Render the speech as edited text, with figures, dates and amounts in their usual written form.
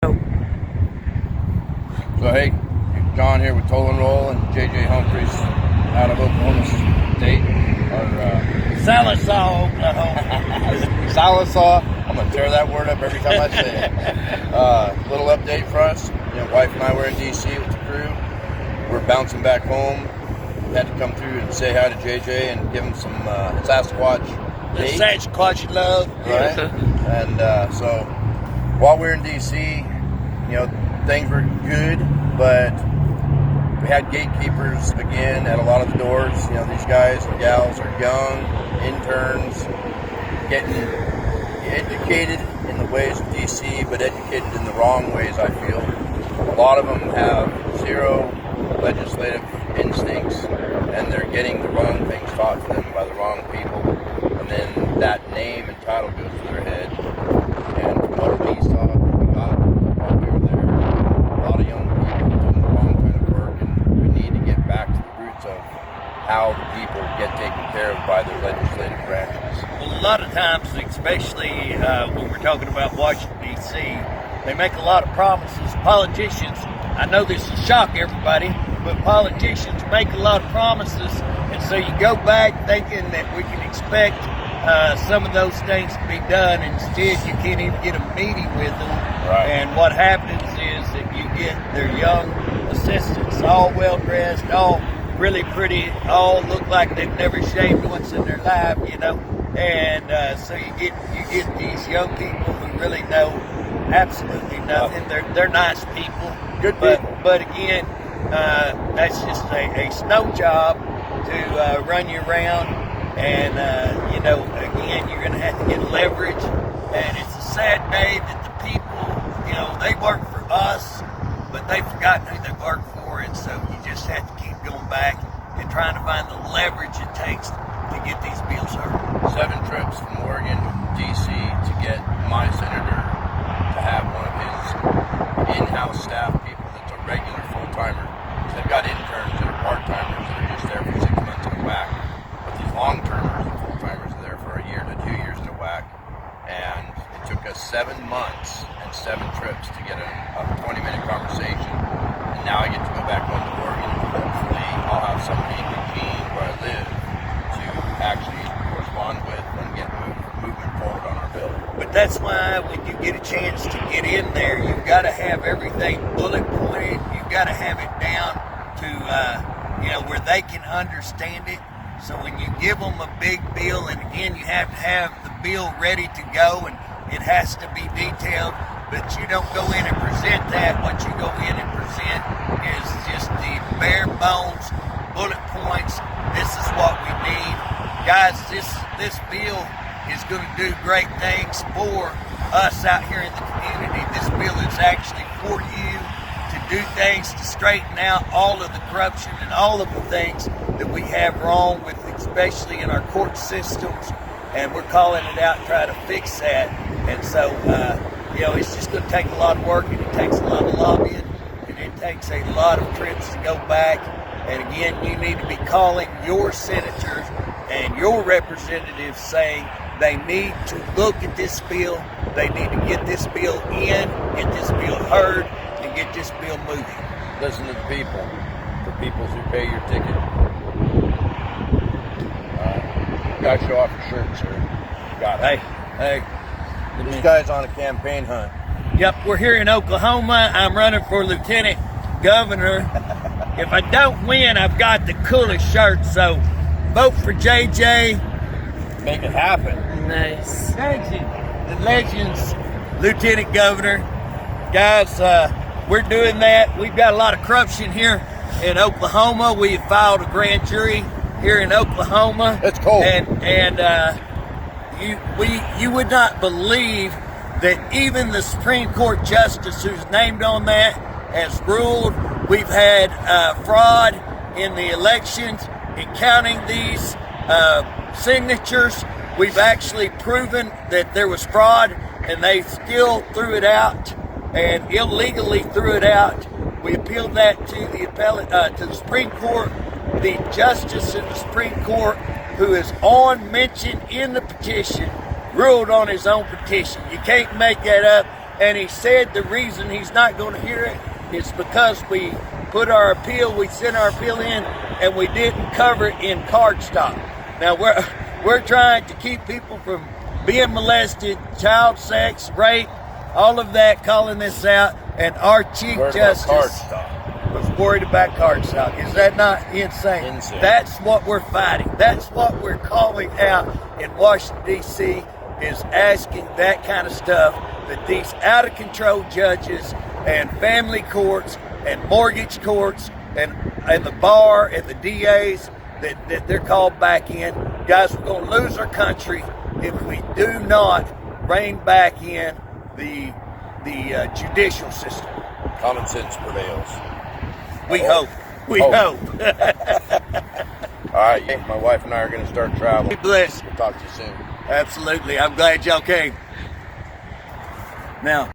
So hey, John here with Toll and Roll and JJ Humphreys out of Oklahoma State. Salisaw, Oklahoma. Salisaw. I'm gonna tear that word up every time I say it. Little update for us. Wife and I were in DC with the crew. We're bouncing back home. We had to come through and say hi to JJ and give him some Sasquatch. The Sasquatch love, right? And so while we're in DC, things were good, but we had gatekeepers again at a lot of the doors. These guys and gals are young, interns, getting educated in the ways of DC, but educated in the wrong ways, I feel. A lot of them have zero legislative instincts, and they're getting the wrong things taught to them by the wrong people, and then that name and title goes to their head. And from what we saw, we got while we were there, a lot of young people doing the wrong kind of work, and we need to get back to the roots of how the people get taken care of by their legislative branches. Well, a lot of times, especially when we're talking about Washington, D.C., they make a lot of promises. Politicians, I know this will shock everybody, but politicians make a lot of promises, and so you go back thinking that we can expect some of those things to be done. Instead, you can't even get a meeting with them. Right. And what happens is that you get their young assistants, all well-dressed, all really pretty, all look like they've never shaved once in their life, And so you get these young people who really know absolutely nothing. They're nice people. Good people. But again, that's just a snow job to run you around. And, again, you're going to have to get leverage. And it's a sad day that the people, they work for us, but they've forgotten who they work for. And so you just have to keep going back and trying to find the leverage it takes to get these bills heard. 7 trips from Oregon to DC to get my senator to have one of his in-house staff people that's a regular full-timer. So they've got interns that are part-timers that are just there for 6 months in a whack. But these long-termers and full-timers are there for a year to 2 years in a whack. And it took us 7 months and 7 trips to get a 20-minute conversation. And now I get to go back home to Oregon, and hopefully I'll have somebody in Eugene where I live to actually correspond with and get movement forward on our bill. But that's why when you get a chance to get in there, you've got to have everything bullet pointed. You've got to have it down to where they can understand it. So when you give them a big bill, and again, you have to have the bill ready to go, and it has to be detailed, but you don't go in and present that. What you go in and present is just the bare bones bullet points. This is what we need. Guys, this bill is going to do great things for us out here in the community. This bill is actually for you to do things to straighten out all of the corruption and all of the things that we have wrong with, especially in our court systems, and we're calling it out, trying to fix that. And so, it's just going to take a lot of work, and it takes a lot of lobbying, and it takes a lot of trips to go back. And again, you need to be calling your senators and your representatives saying they need to look at this bill, they need to get this bill in, get this bill heard, and get this bill moving. Listen to the people, the people who pay your ticket. You gotta show off your shirt, sir. You got it. Hey. This guy's on a campaign hunt. Yep, we're here in Oklahoma. I'm running for lieutenant governor. If I don't win, I've got the coolest shirt, so vote for JJ. Make it happen. Nice. Thank you. The Legends lieutenant governor. Guys, we're doing that. We've got a lot of corruption here in Oklahoma. We have filed a grand jury here in Oklahoma. It's cold. And you would not believe that even the Supreme Court justice who's named on that has ruled. We've had fraud in the elections in counting these signatures. We've actually proven that there was fraud, and they still threw it out and illegally threw it out. We appealed that to the Supreme Court. The justice in the Supreme Court, who is mentioned in the petition, ruled on his own petition. You can't make that up. And he said the reason he's not going to hear it is because we put our appeal, we sent our appeal in, and we didn't cover it in card stock. Now we're trying to keep people from being molested, child sex, rape, all of that, calling this out, and our Chief Justice was worried about card stock. Is that not insane? That's what we're fighting. That's what we're calling out in Washington, D.C., is asking that kind of stuff, that these out-of-control judges and family courts and mortgage courts and the bar and the DAs, that they're called back in. Guys, we're going to lose our country if we do not rein back in the judicial system. Common sense prevails. We hope. We hope. All right, my wife and I are going to start traveling. Be blessed. We'll talk to you soon. Absolutely. I'm glad y'all came. Now,